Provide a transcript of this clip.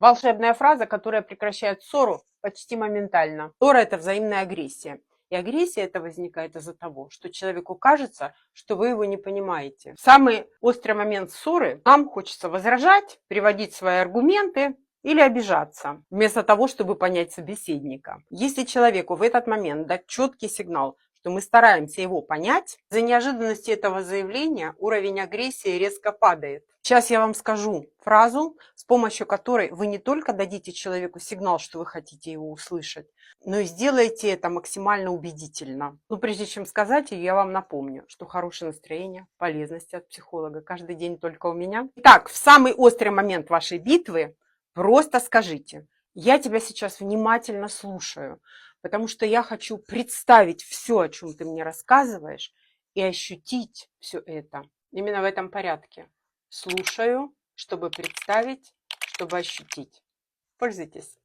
Волшебная фраза, которая прекращает ссору почти моментально. Ссора – это взаимная агрессия. И агрессия это возникает из-за того, что человеку кажется, что вы его не понимаете. В самый острый момент ссоры нам хочется возражать, приводить свои аргументы или обижаться, вместо того, чтобы понять собеседника. Если человеку в этот момент дать четкий сигнал, что мы стараемся его понять, из-за неожиданности этого заявления уровень агрессии резко падает. Сейчас я вам скажу фразу, с помощью которой вы не только дадите человеку сигнал, что вы хотите его услышать, но и сделаете это максимально убедительно. Но прежде чем сказать ее, я вам напомню, что хорошее настроение, полезности от психолога каждый день только у меня. Итак, в самый острый момент вашей битвы просто скажите: я тебя сейчас внимательно слушаю, потому что я хочу представить все, о чем ты мне рассказываешь, и ощутить все это. Именно в этом порядке. Слушаю, чтобы представить, чтобы ощутить. Пользуйтесь.